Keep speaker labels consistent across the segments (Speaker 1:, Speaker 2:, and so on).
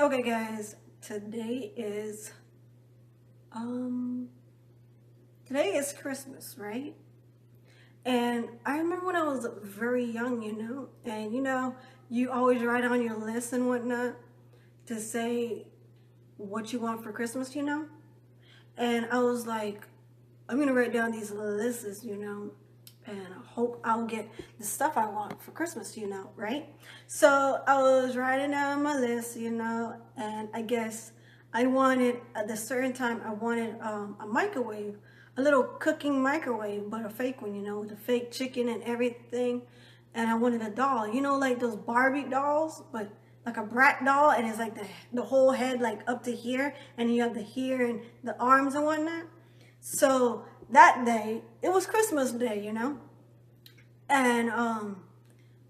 Speaker 1: Okay guys, um today is Christmas, right? And I remember when I was very young, and you always write on your list and whatnot to say what you want for Christmas. And I was like, I'm gonna write down these lists, and I hope I'll get the stuff I want for Christmas, right? So I was writing down my list, and I guess I wanted at a certain time I wanted a microwave, a little cooking microwave, but a fake one, with the fake chicken and everything. And I wanted a doll, like those Barbie dolls, but like a brat doll, and it's like the whole head like up to here, and you have the hair and the arms and whatnot. So that day, it was Christmas Day, and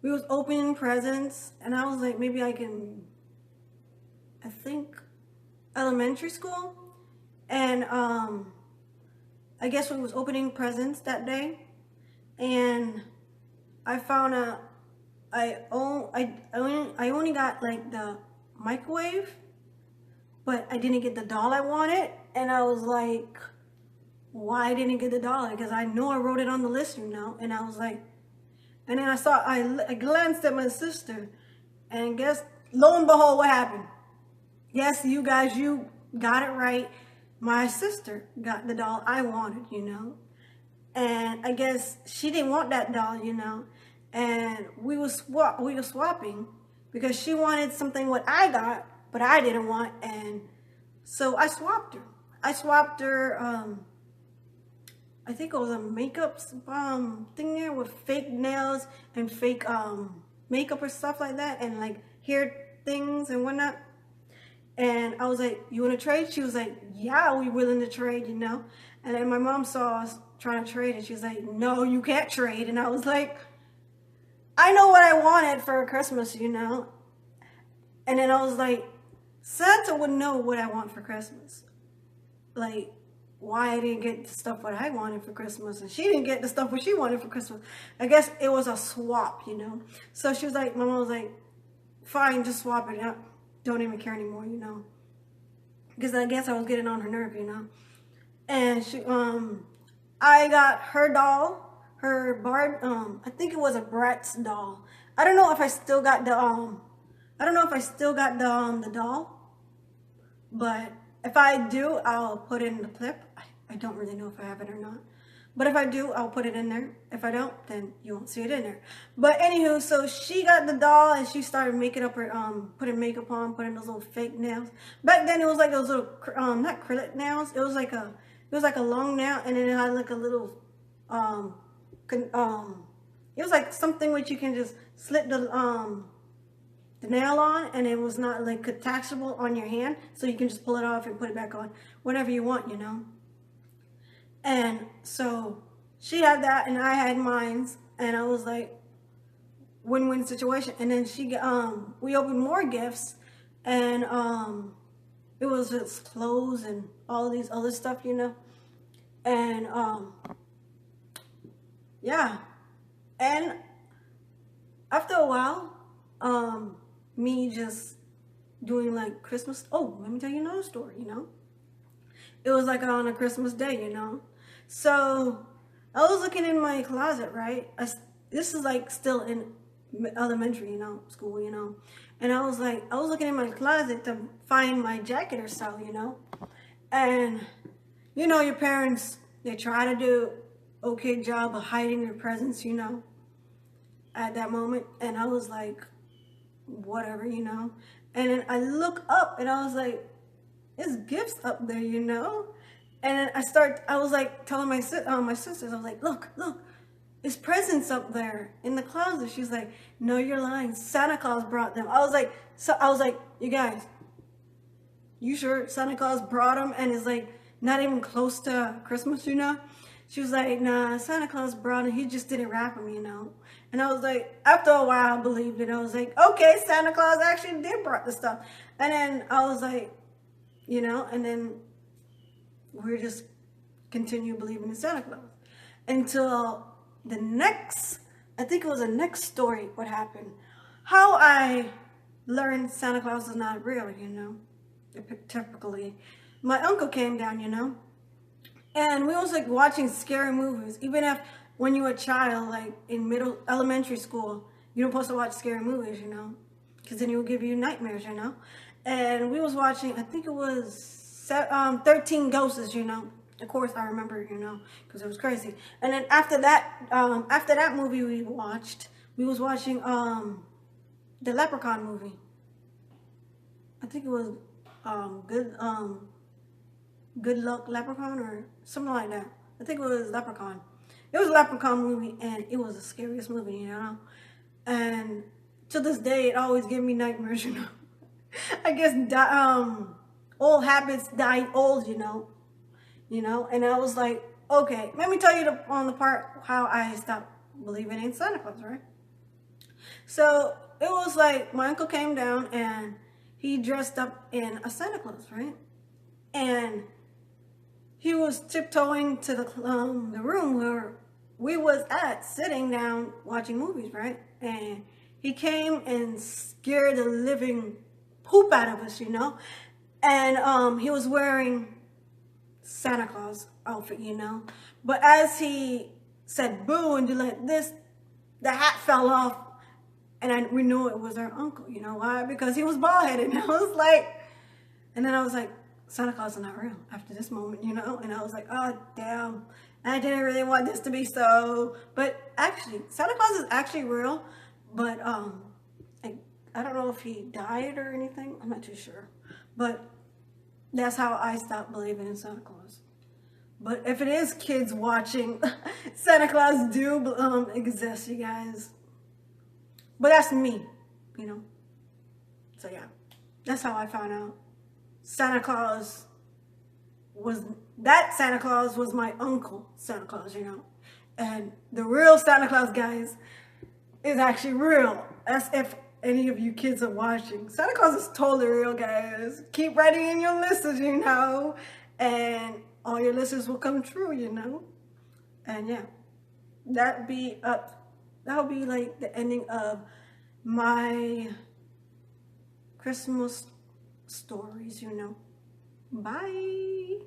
Speaker 1: we was opening presents, and I was like, maybe I think elementary school, and I guess we was opening presents that day, and I found out I only got like the microwave, but I didn't get the doll I wanted, and I was like, why I didn't get the doll? Because I know I wrote it on the list, and I was like, and then I glanced at my sister, and guess, lo and behold, what happened? Yes, you guys, you got it right. My sister got the doll I wanted. And I guess she didn't want that doll. And we were swapping because she wanted something what I got, but I didn't want, and so I swapped her. I think it was a makeup thing there with fake nails and fake makeup or stuff like that, and like hair things and whatnot. And I was like, "You want to trade?" She was like, "Yeah, we willing to trade." And then my mom saw us trying to trade, and she was like, "No, you can't trade." And I was like, "I know what I wanted for Christmas." And then I was like, Santa would know what I want for Christmas. Like, why I didn't get the stuff what I wanted for Christmas, and she didn't get the stuff what she wanted for Christmas. I guess it was a swap. So she was like, my mom was like, fine, just swap it out. Don't even care anymore. Because I guess I was getting on her nerve. And I got her doll, her Barb, I think it was a Bratz doll. I don't know if I still got the doll, but if I do, I'll put it in the clip. I don't really know if I have it or not. But if I do, I'll put it in there. If I don't, then you won't see it in there. But anywho, so she got the doll and she started making up her, putting makeup on, putting those little fake nails. Back then it was like those little, not acrylic nails. It was like a long nail, and then it had like a little, it was like something which you can just slip the nail on, and it was not like attachable on your hand, so you can just pull it off and put it back on whenever you want. And so she had that and I had mine, and I was like, win-win situation. And then we opened more gifts, and it was just clothes and all these other stuff. And yeah, and after a while, me just doing like Christmas. Oh, let me tell you another story. It was like on a Christmas Day. So I was looking in my closet, right? This is like still in elementary, school. And I was looking in my closet to find my jacket or so. And your parents, they try to do okay job of hiding their presents, at that moment. And I was like, whatever. And then I look up and I was like, there's gifts up there. And then I was like telling my sisters, I was like, look, there's presents up there in the closet. She's like, no, you're lying. Santa Claus brought them. I was like, you guys, you sure Santa Claus brought them and is like not even close to Christmas? She was like, nah, Santa Claus brought them. He just didn't wrap them. And I was like, after a while, I believed it. I was like, okay, Santa Claus actually did brought the stuff. And then I was like, and then we just continue believing in Santa Claus until I think it was the next story, what happened. How I learned Santa Claus is not real, you know, typically. My uncle came down, you know, and we was like watching scary movies. Even if when you were a child, like in elementary school, you don't supposed to watch scary movies, you know, because then it will give you nightmares, you know. And we was watching, I think it was 13 Ghosts, you know. Of course, I remember, you know, because it was crazy. And then after that movie we watched, we was watching the Leprechaun movie. I think it was Good Luck Leprechaun or something like that. I think it was Leprechaun. It was a Leprechaun movie, and it was the scariest movie, you know. And to this day, it always gives me nightmares, you know. I guess old habits die old, you know. And I was like, okay, let me tell you on the part how I stopped believing in Santa Claus, right? So it was like my uncle came down and he dressed up in a Santa Claus, right? And he was tiptoeing to the room where we was at, sitting down watching movies, right? And he came and scared the living poop out of us, you know? And he was wearing Santa Claus outfit, you know? But as he said boo and did like this, the hat fell off, and we knew it was our uncle. You know why? Because he was bald-headed. And I was like, and then I was like, Santa Claus is not real after this moment, you know? And I was like, oh, damn. I didn't really want this to be so. But actually, Santa Claus is actually real. But I don't know if he died or anything. I'm not too sure. But that's how I stopped believing in Santa Claus. But if it is kids watching, Santa Claus do exist, you guys. But that's me, you know. So yeah, that's how I found out. Santa Claus was my uncle Santa Claus, you know. And the real Santa Claus, guys, is actually real. As if any of you kids are watching. Santa Claus is totally real, guys. Keep writing in your lists, you know. And all your lists will come true, you know. And yeah, that'll be like the ending of my Christmas stories, you know. Bye.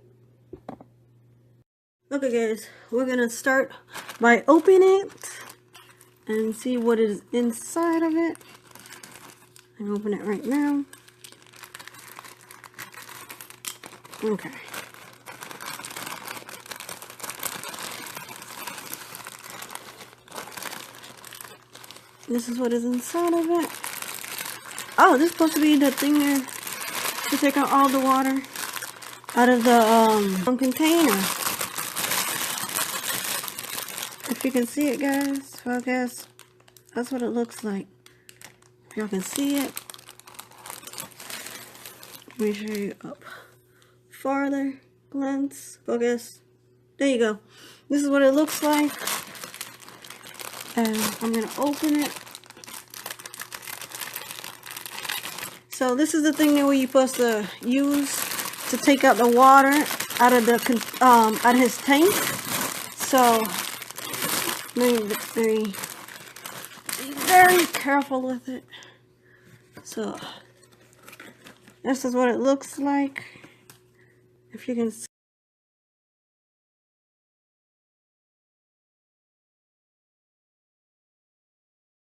Speaker 1: Okay, guys, we're gonna start by opening it and see what is inside of it. I'm open it right now. Okay. This is what is inside of it. Oh, this is supposed to be the thing there to take out all the water out of the container. If you can see it, guys, well, I guess that's what it looks like. If y'all can see it, let me show you up farther. Glance, focus. There you go. This is what it looks like. And I'm gonna open it. So this is the thing that we're supposed to use to take out the water out of the out of his tank. So be very careful with it. So this is what it looks like. If you can see.